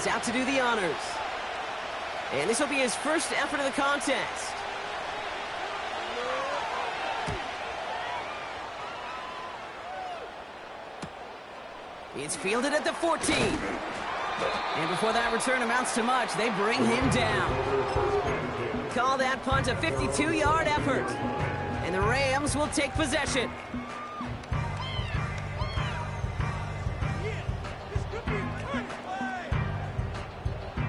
is out to do the honors. And this will be his first effort of the contest. It's fielded at the 14. And before that return amounts to much, they bring him down. Call that punt a 52-yard effort. And the Rams will take possession.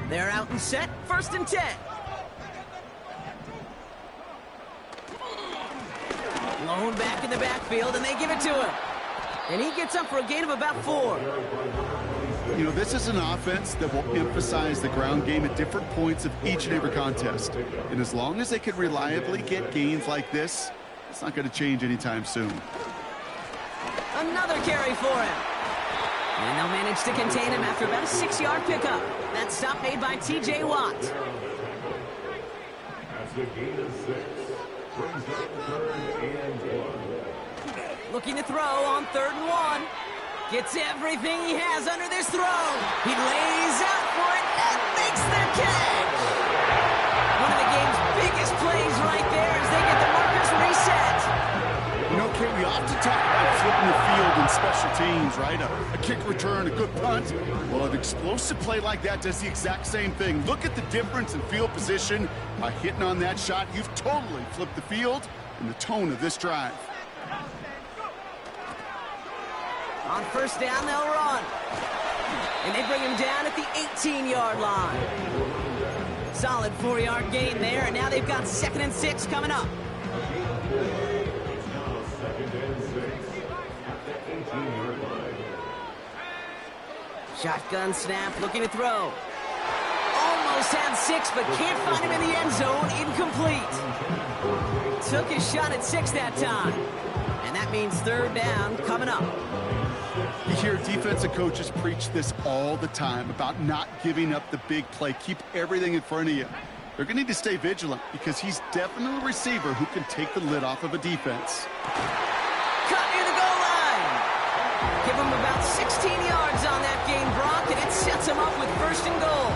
They're out and set, 1st and 10. Blown back in the backfield, and they give it to him. And he gets up for a gain of about 4. You know, this is an offense that will emphasize the ground game at different points of each and every contest. And as long as they can reliably get gains like this, it's not going to change anytime soon. Another carry for him. And they'll manage to contain him after about a 6-yard pickup. That stop made by T.J. Watt. That's a gain of 6. Brings up 3rd and 1. Looking to throw on 3rd and 1. Gets everything he has under this throw. He lays out for it and makes the catch. One of the game's biggest plays right there as they get the markers reset. You know, Kate, we often talk about flipping the field in special teams, right? A kick return, a good punt. Well, an explosive play like that does the exact same thing. Look at the difference in field position. By hitting on that shot, you've totally flipped the field and the tone of this drive. On 1st down, they'll run. And they bring him down at the 18-yard line. Solid 4-yard gain there, and now they've got 2nd and 6 coming up. Shotgun snap, looking to throw. Almost had 6, but can't find him in the end zone. Incomplete. Took his shot at 6 that time. And that means 3rd down coming up. You hear defensive coaches preach this all the time about not giving up the big play. Keep everything in front of you. They're going to need to stay vigilant because he's definitely a receiver who can take the lid off of a defense. Cut near the goal line. Give him about 16 yards on that gain, Brock, and it sets him up with 1st and goal.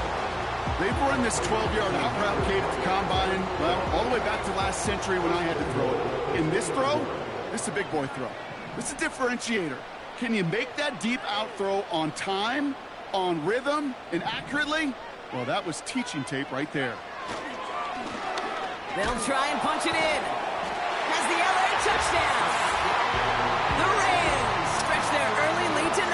They've run this 12-yard out route, Kate, at the combine, well, all the way back to last century when I had to throw it. In this throw, this is a big boy throw. This is a differentiator. Can you make that deep out throw on time, on rhythm, and accurately? Well, that was teaching tape right there. They'll try and punch it in. Has the LA touchdown. The Rams stretch their early lead to 9.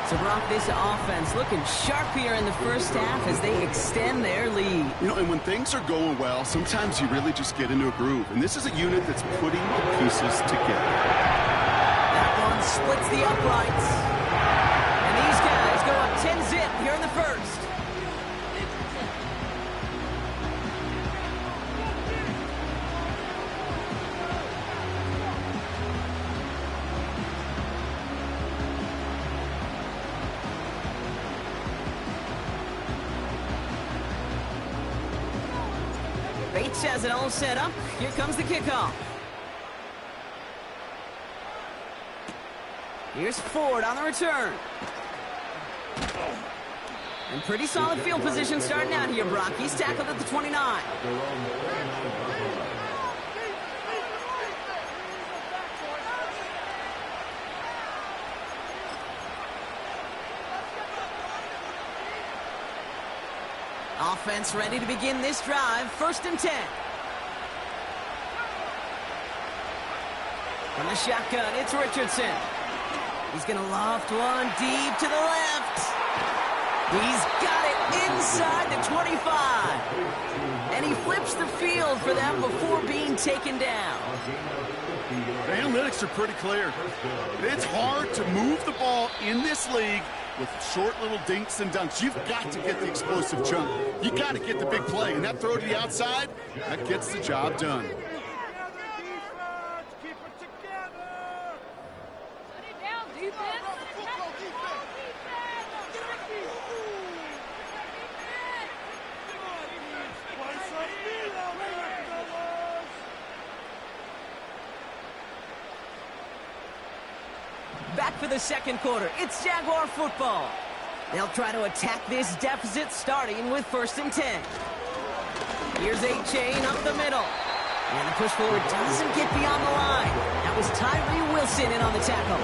So, Brock, this offense looking sharp here in the 1st half as they extend their lead. You know, and when things are going well, sometimes you really just get into a groove. And this is a unit that's putting the pieces together. Splits the uprights. And these guys go up 10-zip here in the 1st. Bates has it all set up. Here comes the kickoff. Here's Ford on the return. And pretty solid field position starting out here, Brock. He's tackled at the 29. Offense ready to begin this drive. 1st and 10. From the shotgun, it's Richardson. He's going to loft one deep to the left. He's got it inside the 25. And he flips the field for them before being taken down. The analytics are pretty clear. It's hard to move the ball in this league with short little dinks and dunks. You've got to get the explosive jump. You got to get the big play. And that throw to the outside, that gets the job done. Back for the 2nd quarter. It's Jaguar football. They'll try to attack this deficit starting with 1st and 10. Here's a chain up the middle. And the push forward doesn't get beyond the line. That was Tyree Wilson in on the tackle.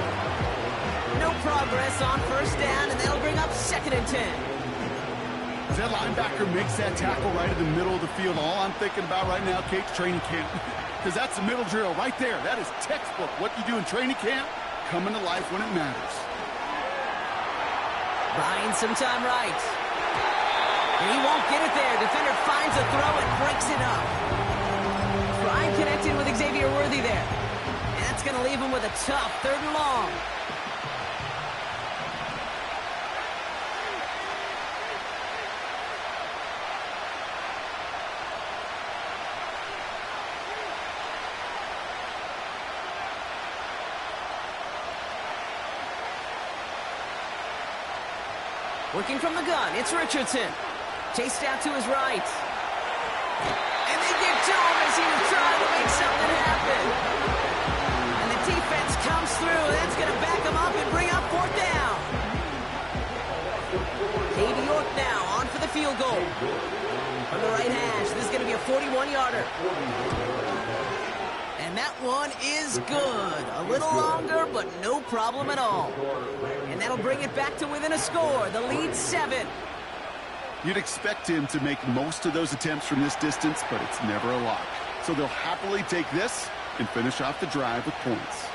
No progress on 1st down, and that'll bring up 2nd and 10. As that linebacker makes that tackle right in the middle of the field, all I'm thinking about right now, Kate's training camp. Because that's the middle drill right there. That is textbook. What you do in training camp, coming to life when it matters. Buying some time right. And he won't get it there. Defender finds a throw and breaks it up. Prime connecting with Xavier Worthy there. And that's going to leave him with a tough 3rd and long. Working from the gun, it's Richardson. Chased out to his right. And they get to him as he was trying to make something happen. And the defense comes through. That's going to back him up and bring up 4th down. Davey York now on for the field goal. From the right hash, this is going to be a 41-yarder. And that one is good. A little longer, but no problem at all. And that'll bring it back to within a score. The lead 7. You'd expect him to make most of those attempts from this distance, but it's never a lock. So they'll happily take this and finish off the drive with points.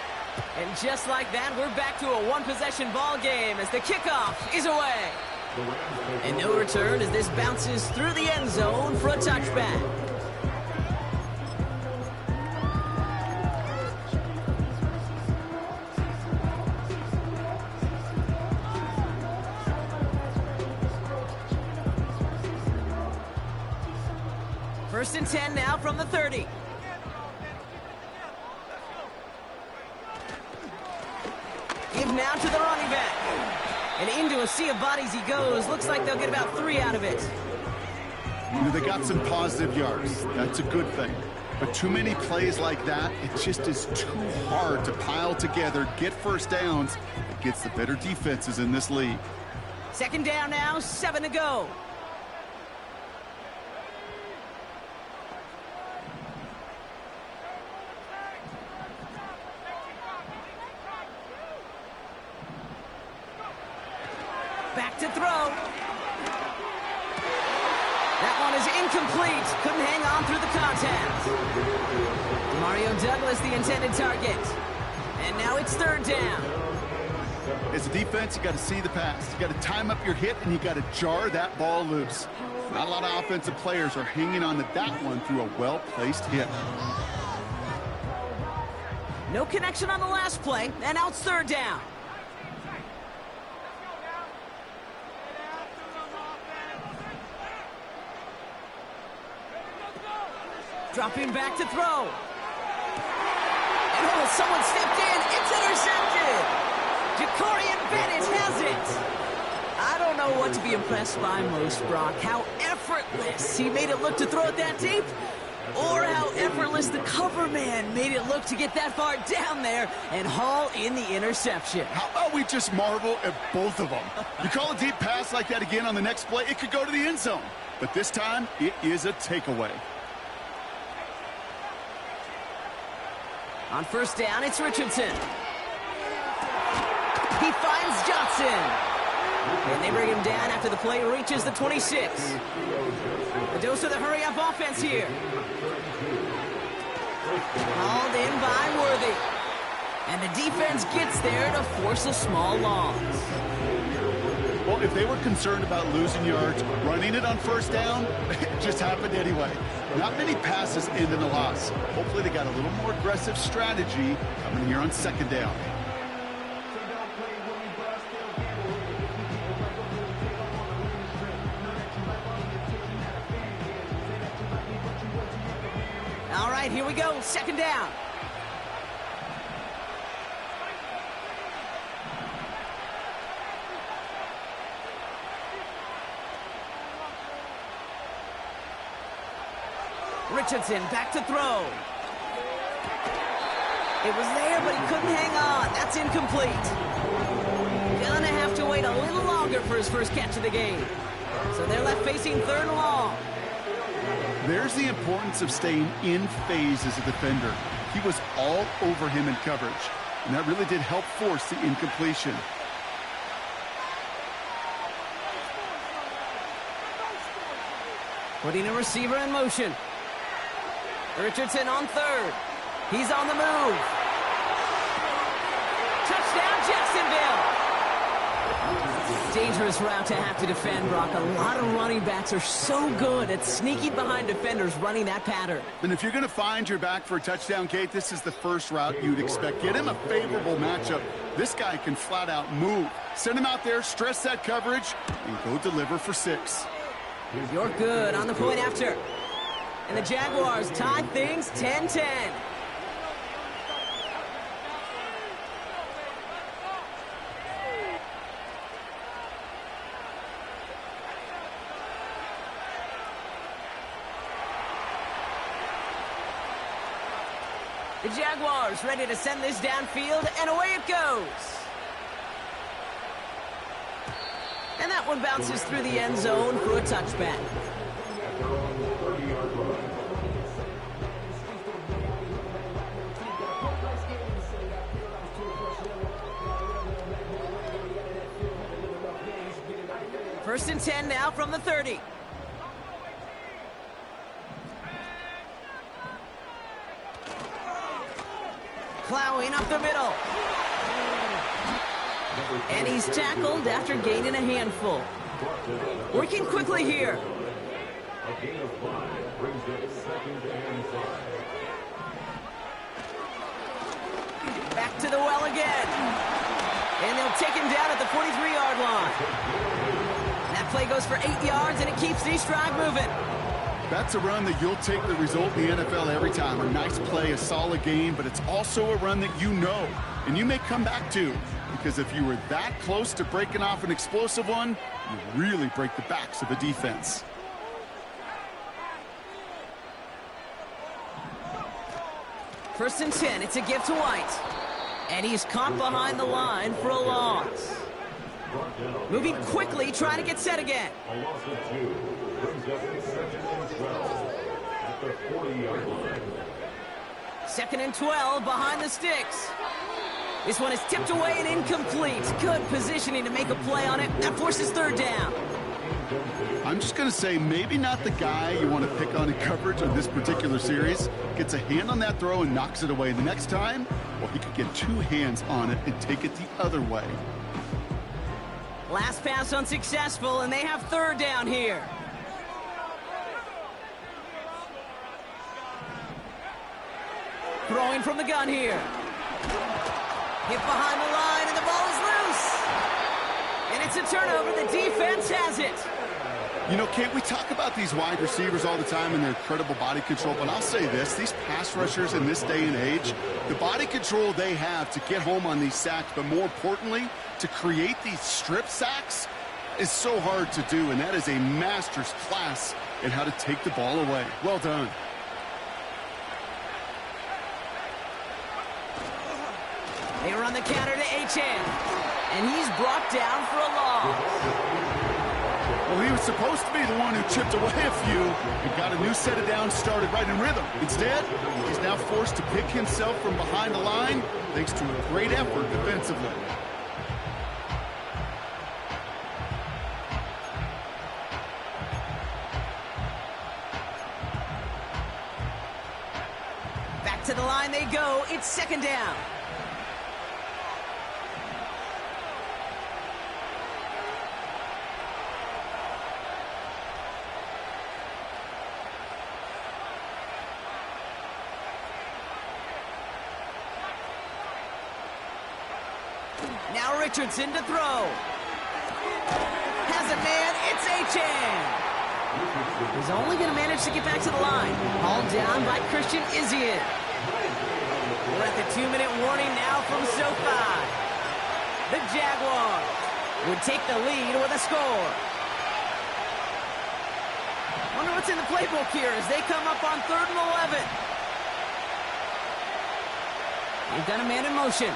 And just like that, we're back to a one-possession ball game as the kickoff is away. And no return as this bounces through the end zone for a touchback. First and 10 now from the 30. Give now to the running back. And into a sea of bodies he goes. Looks like they'll get about 3 out of it. You know, they got some positive yards. That's a good thing. But too many plays like that, it just is too hard to pile together, get 1st downs against the better defenses in this league. 2nd down now, 7 to go. Back to throw. That one is incomplete. Couldn't hang on through the contact. Mario Douglas, the intended target. And now it's 3rd down. As a defense, you got to see the pass. You got to time up your hit, and you got to jar that ball loose. Not a lot of offensive players are hanging on to that one through a well-placed hit. No connection on the last play, and now it's 3rd down. Dropping back to throw. And oh, someone stepped in. It's intercepted. Jacorian Bennett has it. I don't know what to be impressed by most, Brock. How effortless he made it look to throw it that deep, or how effortless the cover man made it look to get that far down there and haul in the interception. How about we just marvel at both of them? You call a deep pass like that again on the next play, it could go to the end zone. But this time, it is a takeaway. On 1st down, it's Richardson. He finds Johnson. And they bring him down after the play reaches the 26. The dose of the hurry-up offense here. Hauled in by Worthy. And the defense gets there to force a small loss. Well, if they were concerned about losing yards, running it on 1st down, it just happened anyway. Not many passes end in a loss. Hopefully they got a little more aggressive strategy coming here on 2nd down. All right, here we go. 2nd down. Richardson back to throw. It was there, but he couldn't hang on. That's incomplete. Gonna have to wait a little longer for his first catch of the game. So they're left facing 3rd and long. There's the importance of staying in phase as a defender. He was all over him in coverage, and that really did help force the incompletion. Putting a receiver in motion. Richardson on 3rd. He's on the move. Touchdown, Jacksonville! Dangerous route to have to defend, Brock. A lot of running backs are so good at sneaking behind defenders running that pattern. And if you're going to find your back for a touchdown, Kate, this is the first route you'd expect. Get him a favorable matchup. This guy can flat out move. Send him out there, stress that coverage, and go deliver for 6. You're good on the point after. And the Jaguars tie things 10-10. The Jaguars ready to send this downfield, and away it goes. And that one bounces through the end zone for a touchback. First and 10 now from the 30. Plowing up the middle. And he's tackled after gaining a handful. Working quickly here. A gain of 5 brings it 2nd and 5. Back to the well again. And they'll take him down at the 43-yard line. That play goes for 8 yards, and it keeps these drive moving. That's a run that you'll take the result in the NFL every time. A nice play, a solid game, but it's also a run that you know, and you may come back to. Because if you were that close to breaking off an explosive one, you really break the backs of a defense. First and 10, it's a give to White. And he's caught behind the line for a loss. Moving quickly, trying to get set again. A loss of 2 brings up 2nd and 12 at the 40-yard line. 2nd and 12 behind the sticks. This one is tipped away and incomplete. Good positioning to make a play on it. That forces 3rd down. I'm just going to say maybe not the guy you want to pick on in coverage on this particular series. Gets a hand on that throw and knocks it away. The next time, well, he could get 2 hands on it and take it the other way. Last pass unsuccessful, and they have 3rd down here. Throwing from the gun here. Hit behind the line, and the ball is loose. And it's a turnover. The defense has it. You know, Kate, we talk about these wide receivers all the time and their incredible body control, but I'll say this, these pass rushers in this day and age, the body control they have to get home on these sacks, but more importantly, to create these strip sacks is so hard to do, and that is a master's class in how to take the ball away. Well done. They run the counter to HN, and he's brought down for a loss. Well, he was supposed to be the one who chipped away a few and got a new set of downs started right in rhythm. Instead, he's now forced to pick himself from behind the line thanks to a great effort defensively. Back to the line they go. It's 2nd down. Now Richardson to throw. Has a man. It's HN. He's only going to manage to get back to the line. Hauled down by Christian Izien. We're at the 2-minute warning now from SoFi. The Jaguars would take the lead with a score. Wonder what's in the playbook here as they come up on 3rd and 11. They've got a man in motion.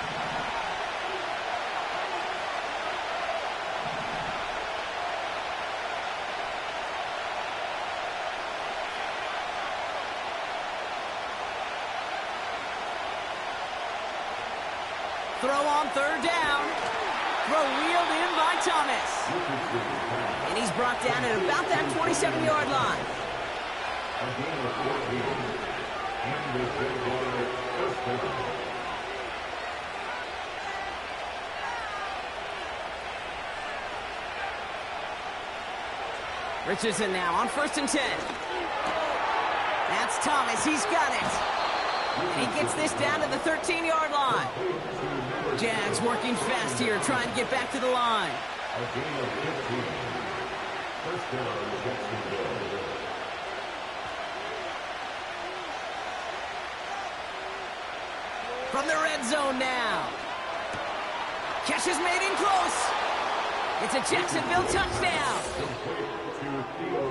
throw on third down. Throw wheeled in by Thomas. And he's brought down at about that 27-yard line. A gain of 14. And the Jaguars first down. Richardson now on 1st and 10. That's Thomas. He's got it. And he gets this down to the 13-yard line. Jags working fast here, trying to get back to the line. A gain of 15. First down, Jacksonville. From the red zone now. Catch is made in close. It's a Jacksonville touchdown.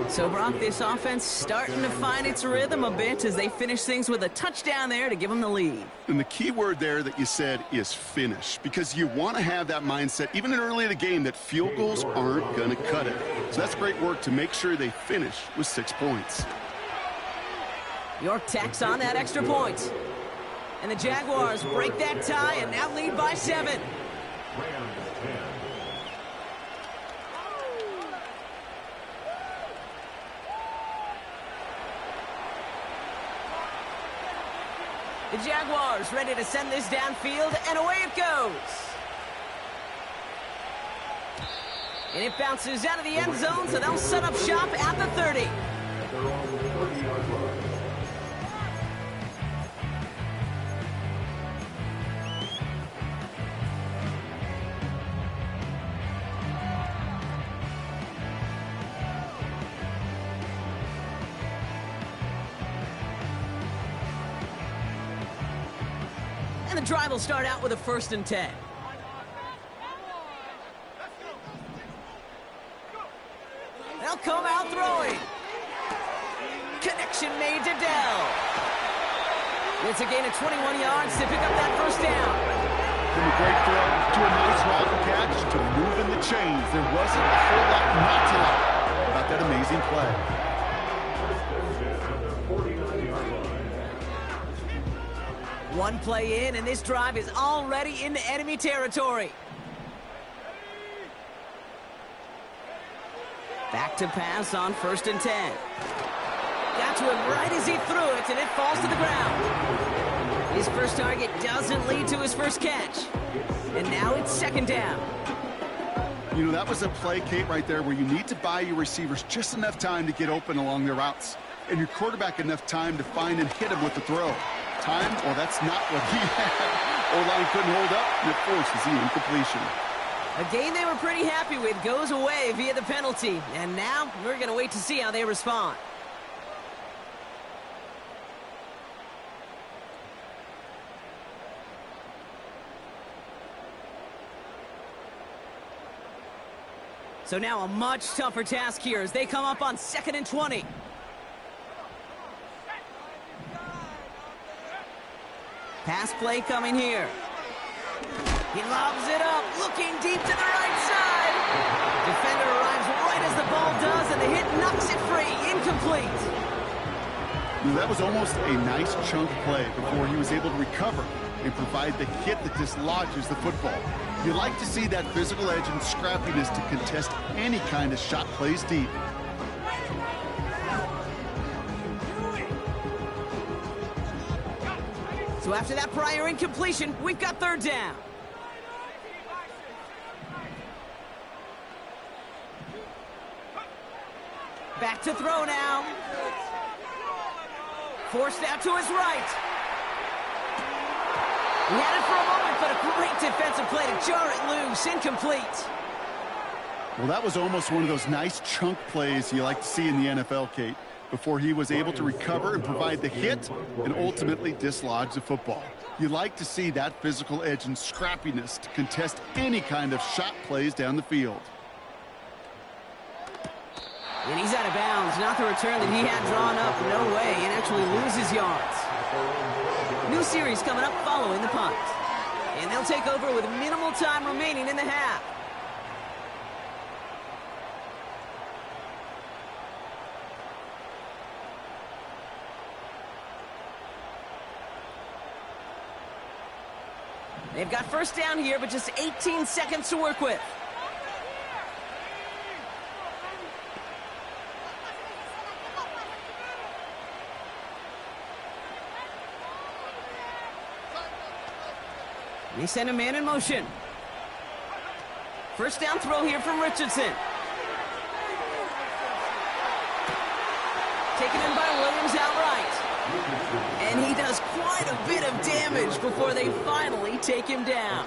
So, Brock, this offense starting to find its rhythm a bit as they finish things with a touchdown there to give them the lead. And the key word there that you said is finish, because you want to have that mindset, even in early in the game, that field goals aren't going to cut it. So that's great work to make sure they finish with 6 points. York tacks on that extra point. And the Jaguars break that tie and now lead by 7. Rams 10. The Jaguars ready to send this downfield, and away it goes. And it bounces out of the end zone, so they'll set up shop at the 30. At their own 30-yard line. And the drive will start out with a 1st and 10. They'll come out throwing. Connection made to Dell. It's a gain of 21 yards to pick up that 1st down. From a great throw to a nice route catch to moving the chains. There wasn't a whole lot not to like about that amazing play. One play in, and this drive is already into enemy territory. Back to pass on 1st and 10. Got to him right as he threw it, and it falls to the ground. His first target doesn't lead to his first catch. And now it's 2nd down. You know, that was a play, Kate, right there where you need to buy your receivers just enough time to get open along their routes. And your quarterback enough time to find and hit him with the throw. Time? Well, that's not what he had. O-line couldn't hold up, and it forces the incompletion. A game they were pretty happy with goes away via the penalty. And now we're going to wait to see how they respond. So now a much tougher task here as they come up on 2nd and 20. Pass play coming here. He lobs it up, looking deep to the right side. Defender arrives right as the ball does, and the hit knocks it free. Incomplete. That was almost a nice chunk play before he was able to recover and provide the hit that dislodges the football. You like to see that physical edge and scrappiness to contest any kind of shot plays deep. So after that prior incompletion, we've got 3rd down. Back to throw now. Forced out to his right. He had it for a moment, but a great defensive play to jar it loose. Incomplete. Well, that was almost one of those nice chunk plays you like to see in the NFL, Kate, before he was able to recover and provide the hit and ultimately dislodge the football. You like to see that physical edge and scrappiness to contest any kind of shot plays down the field. And he's out of bounds. Not the return that he had drawn up. No way. And actually loses yards. New series coming up following the punt. And they'll take over with minimal time remaining in the half. They've got first down here, but just 18 seconds to work with. They send a man in motion. First down throw here from Richardson. Taken in by Williams outright. And he does quite a bit of damage before they finally take him down.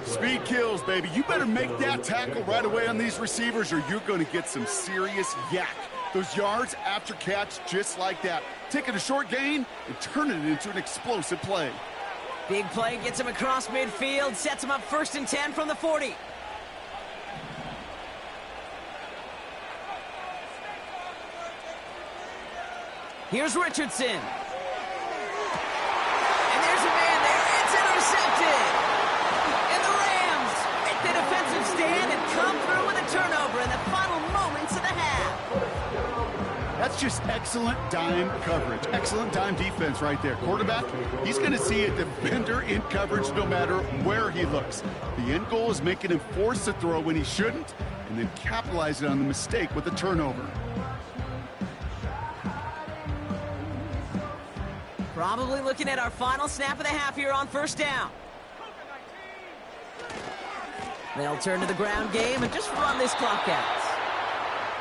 Speed kills, baby. You better make that tackle right away on these receivers or you're going to get some serious yak. Those yards after catch just like that. Taking a short gain and turning it into an explosive play. Big play gets him across midfield, sets him up 1st and 10 from the 40. Here's Richardson. And there's a man there. It's intercepted. And the Rams make the defensive stand and come through with a turnover in the final moments of the half. That's just excellent dime coverage. Excellent dime defense right there. Quarterback, he's going to see a defender in coverage no matter where he looks. The end goal is making him force a throw when he shouldn't, and then capitalizing on the mistake with a turnover. Probably looking at our final snap of the half here on first down. They'll turn to the ground game and just run this clock out.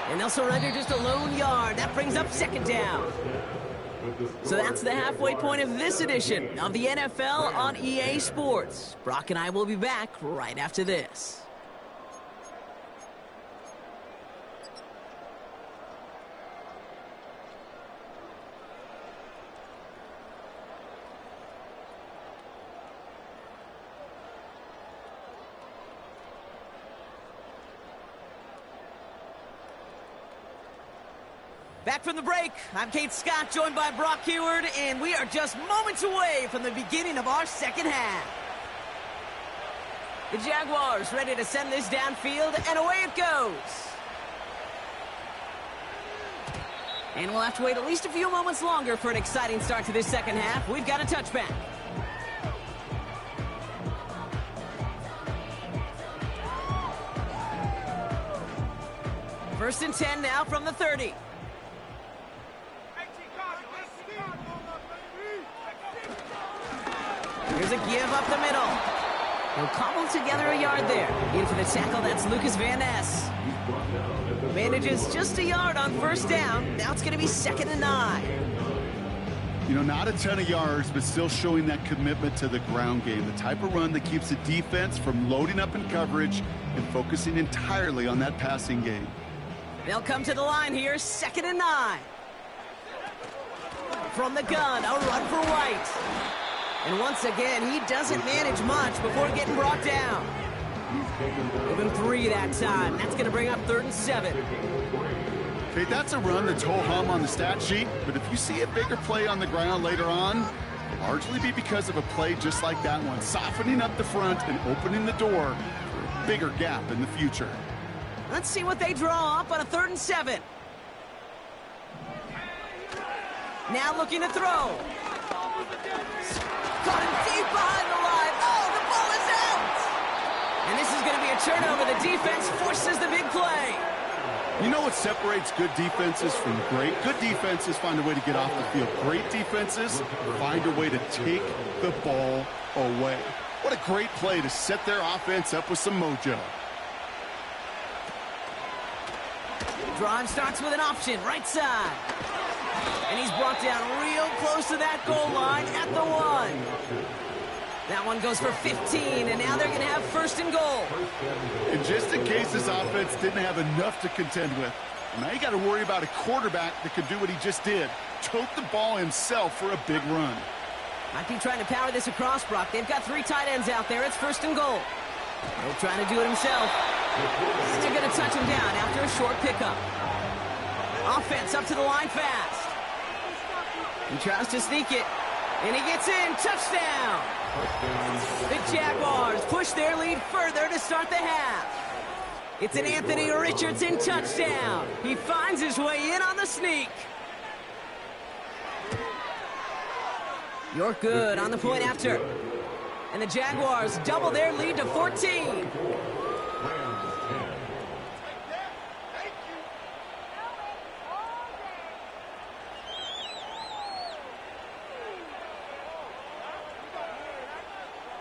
And they'll surrender just a lone yard. That brings up 2nd down. So that's the halfway point of this edition of the NFL on EA Sports. Brock and I will be back right after this. Back from the break, I'm Kate Scott, joined by Brock Heward, and we are just moments away from the beginning of our second half. The Jaguars ready to send this downfield, and away it goes. And we'll have to wait at least a few moments longer for an exciting start to this second half. We've got a touchback. First and 10 now from the 30. Here's a give up the middle. He'll cobble together a yard there. In for the tackle, that's Lucas Van Ness. Manages just a yard on first down. Now it's going to be 2nd and 9. You know, not a ton of yards, but still showing that commitment to the ground game. The type of run that keeps the defense from loading up in coverage and focusing entirely on that passing game. They'll come to the line here, 2nd and 9. From the gun, a run for White. And once again, he doesn't manage much before getting brought down. Even 3 that time. That's going to bring up 3rd and 7. Okay, that's a run that's ho-hum on the stat sheet, but if you see a bigger play on the ground later on, it'll largely be because of a play just like that one, softening up the front and opening the door for a bigger gap in the future. Let's see what they draw up on a 3rd and 7. Now looking to throw. Caught him deep behind the line. Oh, the ball is out! And this is going to be a turnover. The defense forces the big play. You know what separates good defenses from great? Good defenses find a way to get off the field. Great defenses find a way to take the ball away. What a great play to set their offense up with some mojo. Drive starts with an option, right side. And he's brought down real close to that goal line at the 1. That one goes for 15, and now they're going to have 1st and goal. And just in case this offense didn't have enough to contend with, now you got to worry about a quarterback that could do what he just did, tote the ball himself for a big run. Might be trying to power this across, Brock. They've got 3 tight ends out there. It's 1st and goal. He'll try to do it himself. Still going to touch him down after a short pickup. Offense up to the line fast. He tries to sneak it, and he gets in. Touchdown! The Jaguars push their lead further to start the half. It's an Anthony Richardson touchdown. He finds his way in on the sneak. You're good on the point after. And the Jaguars double their lead to 14.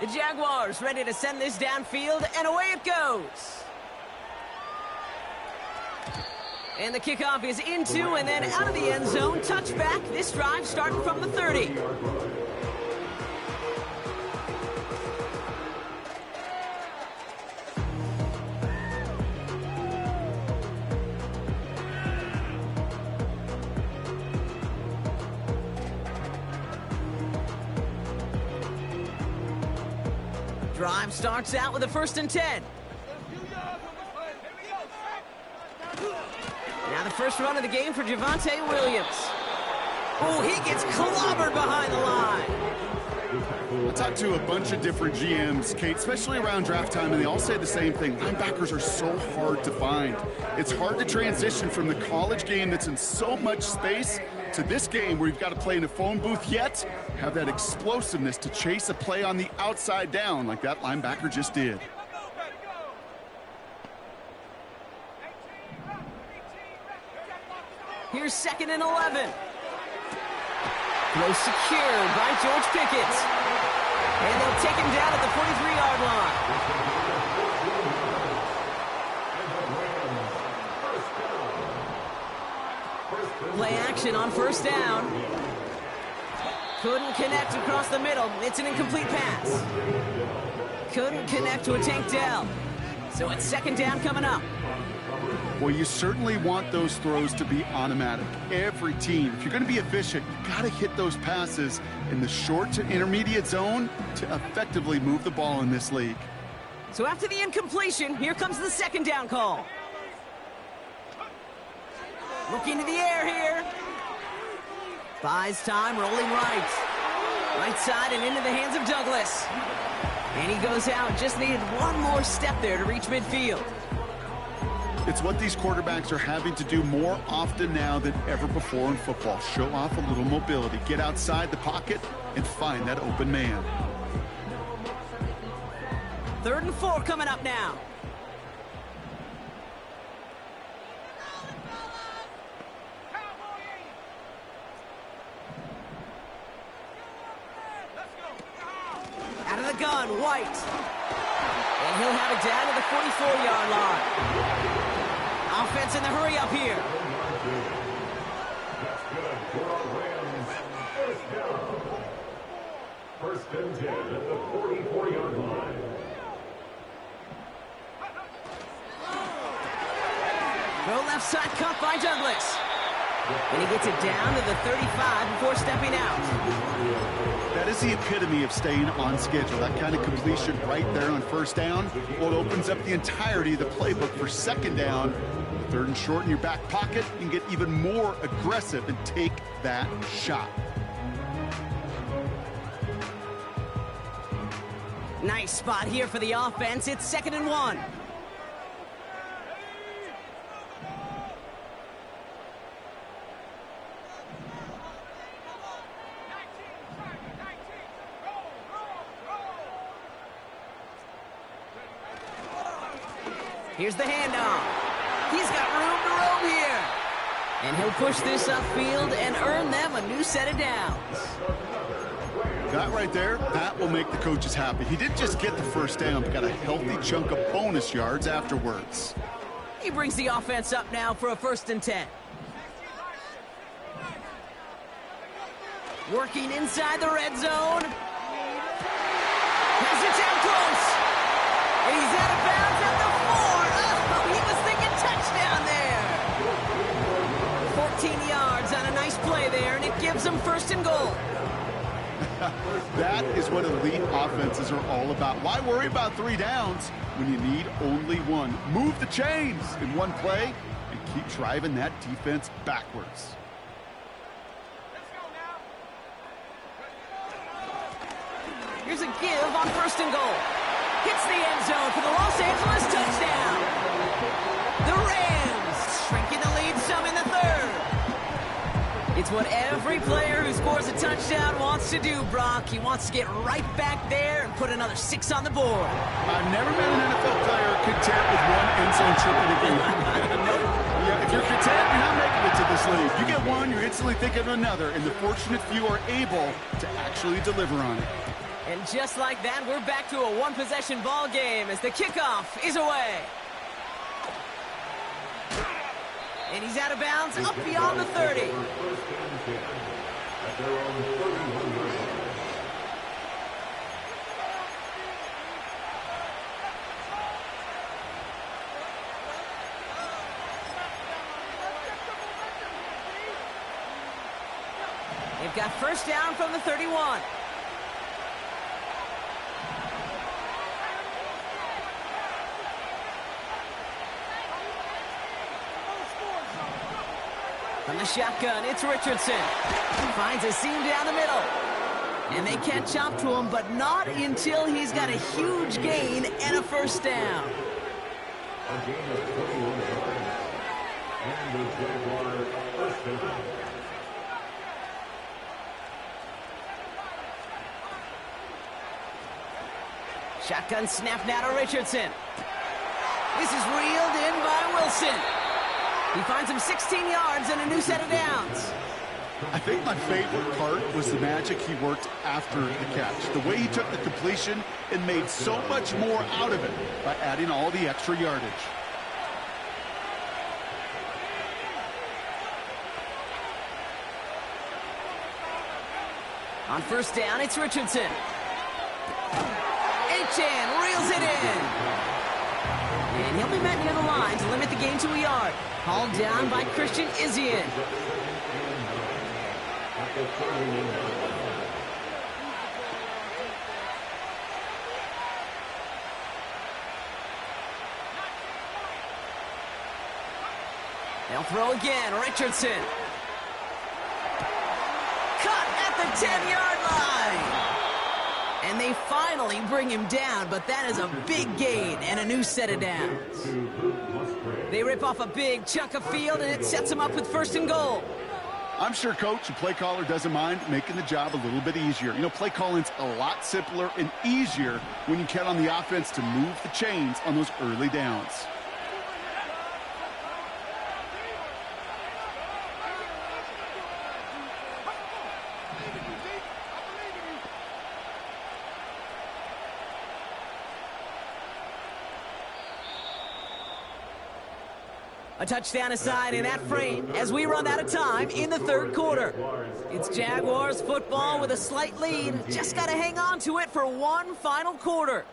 The Jaguars ready to send this downfield, and away it goes. And the kickoff is into and then out of the end zone. Touchback. This drive starting from the 30. Drive starts out with a 1st and 10. Now the first run of the game for Javonte Williams. Oh, he gets clobbered behind the line. I talked to a bunch of different GMs, Kate, especially around draft time, and they all say the same thing. Linebackers are so hard to find. It's hard to transition from the college game that's in so much space to this game where you've got to play in a phone booth, yet have that explosiveness to chase a play on the outside down like that linebacker just did. Here's 2nd and 11. Throw secured by George Pickett. And they'll take him down at the 43-yard line. Play action on 1st down. Couldn't connect across the middle. It's an incomplete pass. Couldn't connect to a Tank Dell. So it's 2nd down coming up. Well, you certainly want those throws to be automatic. Every team, if you're going to be efficient, you've got to hit those passes in the short to intermediate zone to effectively move the ball in this league. So after the incompletion, here comes the 2nd down call. Looking to the air here. Buys time, rolling right. Right side and into the hands of Douglas. And he goes out, just needed one more step there to reach midfield. It's what these quarterbacks are having to do more often now than ever before in football. Show off a little mobility, get outside the pocket, and find that open man. 3rd and 4 coming up now. Out of the gun, White. And he'll have it down to the 44-yard line. Offense in the hurry up here. First and 10 at the 44-yard line. Throw left side cut by Douglas. And he gets it down to the 35 before stepping out. That is the epitome of staying on schedule. That kind of completion right there on 1st down. Well, it opens up the entirety of the playbook for 2nd down. 3rd and short in your back pocket. You can get even more aggressive and take that shot. Nice spot here for the offense. It's 2nd and 1. Here's the handoff. He's got room to roam here. And he'll push this upfield and earn them a new set of downs. That right there, that will make the coaches happy. He didn't just get the 1st down, but got a healthy chunk of bonus yards afterwards. He brings the offense up now for a 1st and 10. Working inside the red zone. Has it down close. And he's out of bounds at the 4. Oh, he was thinking touchdown there. 14 yards on a nice play there, and it gives them 1st and goal. That is what elite offenses are all about. Why worry about 3 downs when you need only 1? Move the chains in one play and keep driving that defense backwards. Here's a give on 1st and goal. Hits the end zone for the Los Angeles touchdown. The Rams shrinking the lead some in the 3rd. It's It's what every player who scores a touchdown wants to do, Brock. He wants to get right back there and put another 6 on the board. I've never met an NFL player content with one end zone trip in a game. Yeah, if you're content, you're not making it to this league. You get one, you're instantly thinking of another, and the fortunate few are able to actually deliver on it. And just like that, we're back to a one-possession ball game as the kickoff is away. And he's out of bounds, up beyond the 30. They've got first down from the 31. From the shotgun, it's Richardson. He finds a seam down the middle. And they catch up to him, but not until he's got a huge gain and a first down. A gain of 21 yards. And the Jaguars first down. Shotgun snap now to Richardson. This is reeled in by Wilson. He finds him 16 yards and a new set of downs. I think my favorite part was the magic he worked after the catch. The way he took the completion and made so much more out of it by adding all the extra yardage. On first down, it's Richardson. Aefl reels it in. And he'll be met near the line to limit the gain to a yard. Hauled down by Christian Izien. They'll throw again, Richardson. Cut at the 10-yard line. And they finally bring him down, but that is a big gain and a new set of downs. They rip off a big chunk of field, and it sets them up with first and goal. I'm sure coach and play caller doesn't mind making the job a little bit easier. You know, play calling's a lot simpler and easier when you count on the offense to move the chains on those early downs. A touchdown aside in that frame as we run out of time in the third quarter. It's Jaguars football with a slight lead. Just got to hang on to it for one final quarter.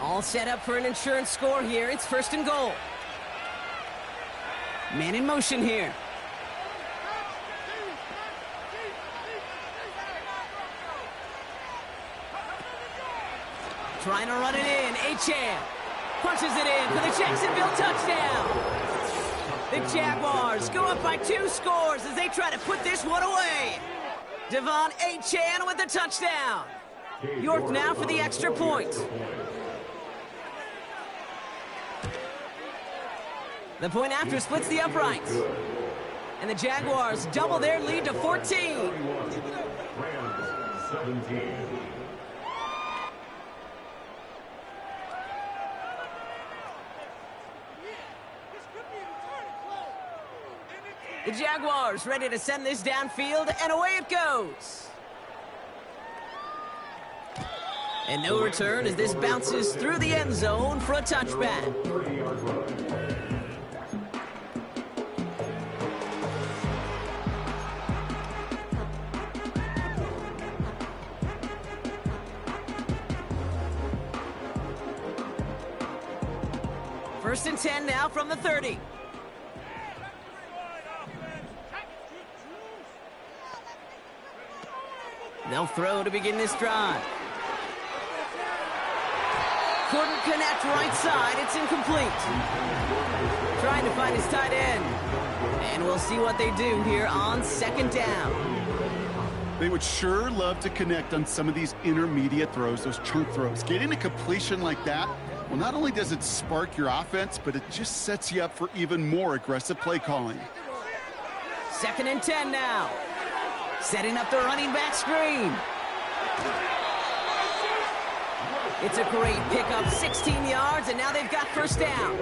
All set up for an insurance score here. It's first and goal. Man in motion here. Trying to run it in. Aefl punches it in for the Jacksonville touchdown. The Jaguars go up by 2 scores as they try to put this one away. Devon Aefl with the touchdown. York now for the extra point. The point after splits the uprights. And the Jaguars double their lead to 14. Rams 17. The Jaguars ready to send this downfield, and away it goes. And no return as this bounces through the end zone for a touchback. 30-yard run. First and 10 now from the 30. They'll throw to begin this drive. Couldn't connect right side. It's incomplete. Trying to find his tight end. And we'll see what they do here on second down. They would sure love to connect on some of these intermediate throws, those chunk throws. Getting a completion like that, well, not only does it spark your offense, but it just sets you up for even more aggressive play calling. 2nd and 10 now. Setting up the running back screen. It's a great pickup, 16 yards, and now they've got first down.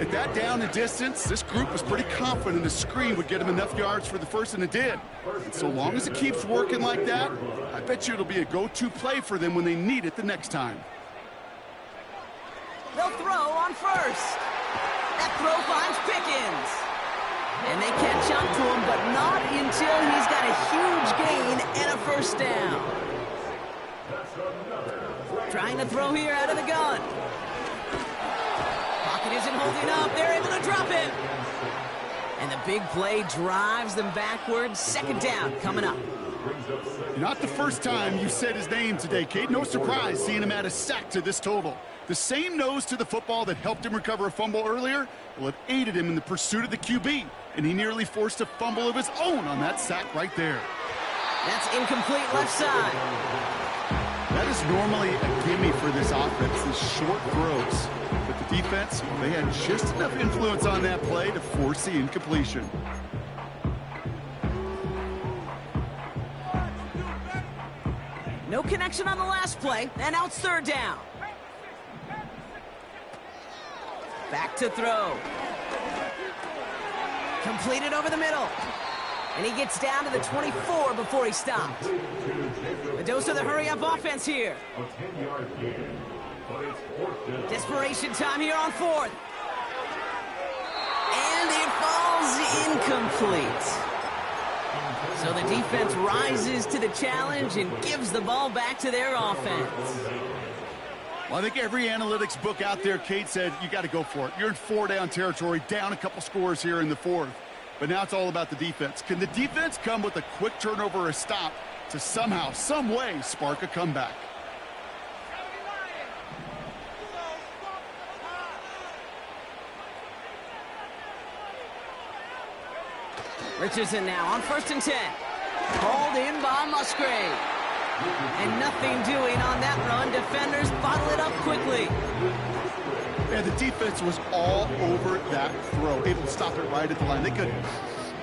At that down and distance, this group was pretty confident the screen would get them enough yards for the first, and it did. And so long as it keeps working like that, I bet you it'll be a go-to play for them when they need it the next time. They'll throw on first. That throw finds Pickens. And they catch up to him, but not until he's got a huge gain and a first down. Trying to throw here out of the gun. Pocket isn't holding up. They're able to drop him. And the big play drives them backwards. 2nd down coming up. Not the first time you said his name today, Kate. No surprise seeing him add a sack to this total. The same nose to the football that helped him recover a fumble earlier, well, it aided him in the pursuit of the QB, and he nearly forced a fumble of his own on that sack right there. That's incomplete left side. That is normally a gimme for this offense, these short throws. But the defense, well, they had just enough influence on that play to force the incompletion. No connection on the last play, and now it's 3rd down. Back to throw. Completed over the middle. And he gets down to the 24 before he stopped. A dose of the hurry-up offense here. Desperation time here on 4th. And it falls incomplete. So the defense rises to the challenge and gives the ball back to their offense. Well, I think every analytics book out there, Kate, said you got to go for it. You're in 4-down territory, down a couple scores here in the 4th. But now it's all about the defense. Can the defense come with a quick turnover or a stop to somehow, some way, spark a comeback? Richardson now on 1st and 10. Called in by Musgrave. And nothing doing on that run. Defenders bottle it up quickly. And the defense was all over that throw, able to stop it right at the line. They could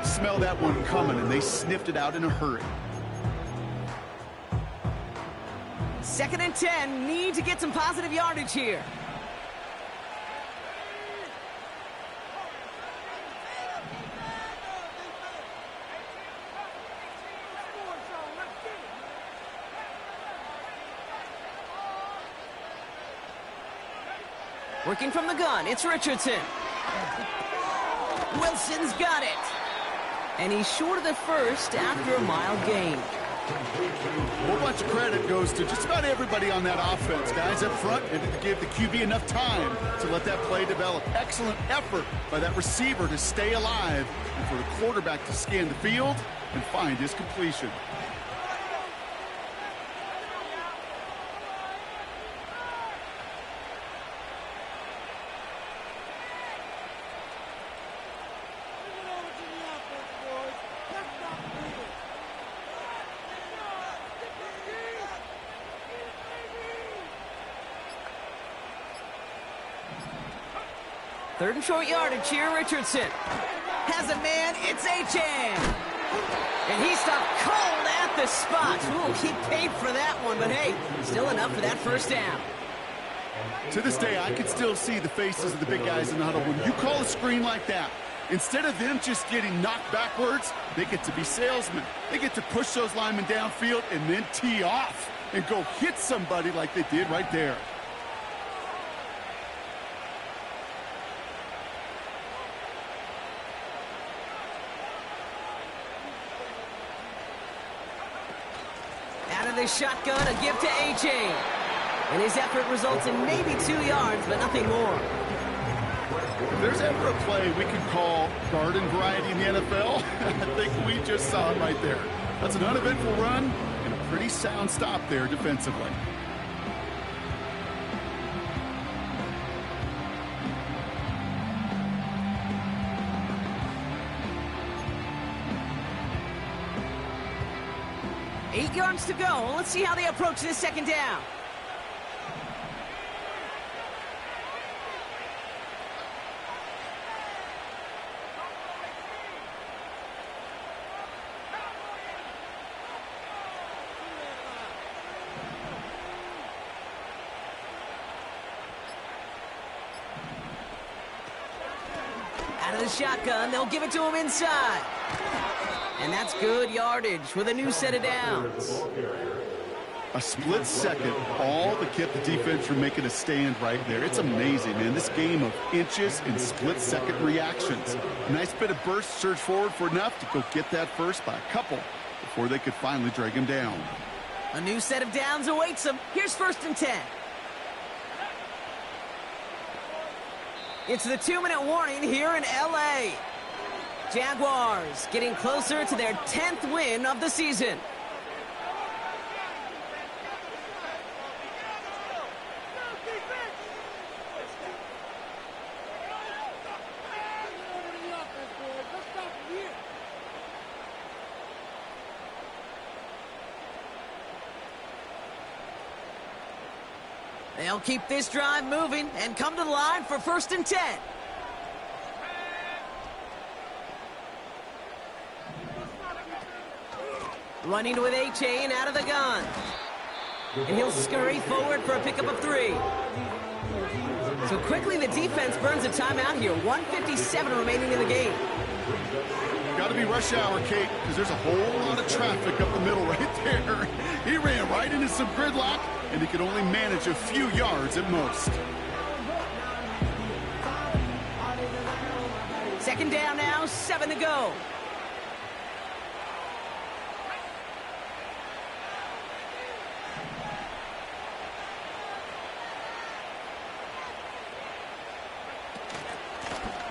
smell that one coming, and they sniffed it out in a hurry. 2nd and 10. Need to get some positive yardage here. Working from the gun, it's Richardson. Wilson's got it. And he's short of the first after a mile gain. A whole bunch of credit goes to just about everybody on that offense. Guys up front, and to give the QB enough time to let that play develop. Excellent effort by that receiver to stay alive, and for the quarterback to scan the field and find his completion. Third and short yardage here, Richardson. Has a man, it's Achane. And he stopped cold at the spot. Ooh, he paid for that one, but hey, still enough for that first down. To this day, I can still see the faces of the big guys in the huddle. When you call a screen like that, instead of them just getting knocked backwards, they get to be salesmen. They get to push those linemen downfield and then tee off and go hit somebody like they did right there. Out of the shotgun, a give to Achane. And his effort results in maybe 2 yards, but nothing more. If there's ever a play we can call garden variety in the NFL, I think we just saw it right there. That's an uneventful run and a pretty sound stop there defensively. 8 yards to go. Let's see how they approach this second down. Out of the shotgun, they'll give it to him inside. And that's good yardage with a new set of downs. A split second, all to keep the defense from making a stand right there. It's amazing, man. This game of inches and split-second reactions. A nice bit of burst, surge forward for enough to go get that first by a couple before they could finally drag him down. A new set of downs awaits them. Here's 1st and 10. It's the 2-minute warning here in L.A. Jaguars getting closer to their 10th win of the season. They'll keep this drive moving and come to the line for 1st and 10. Running with A-Chain out of the gun. And he'll scurry forward for a pickup of 3. So quickly the defense burns a timeout here. 1:57 remaining in the game. Got to be rush hour, Kate, because there's a whole lot of traffic up the middle right there. He ran right into some gridlock, and he could only manage a few yards at most. 2nd down now, 7 to go.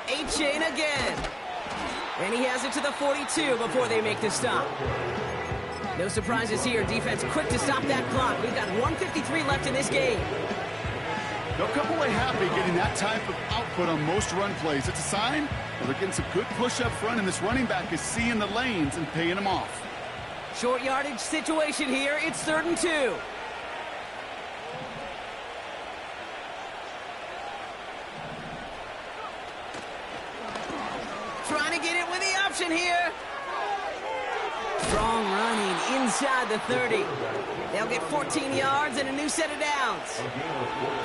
A-Chain again. And he has it to the 42 before they make the stop. No surprises here. Defense quick to stop that clock. We've got 1:53 left in this game. They'll come away happy getting that type of output on most run plays. It's a sign that they're getting some good push up front, and this running back is seeing the lanes and paying them off. Short yardage situation here. It's 3rd and 2. Trying to get it with the option here. Strong running inside the 30. They'll get 14 yards and a new set of downs.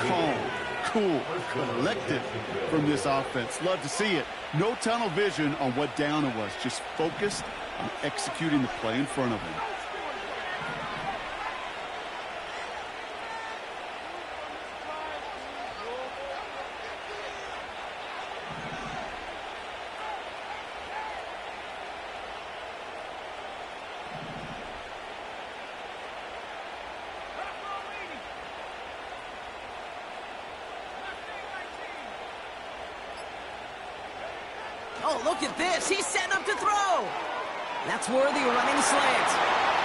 Calm, cool, collected from this offense. Love to see it. No tunnel vision on what down it was. Just focused on executing the play in front of him. Oh, look at this. He's setting up to throw. That's worthy running slant.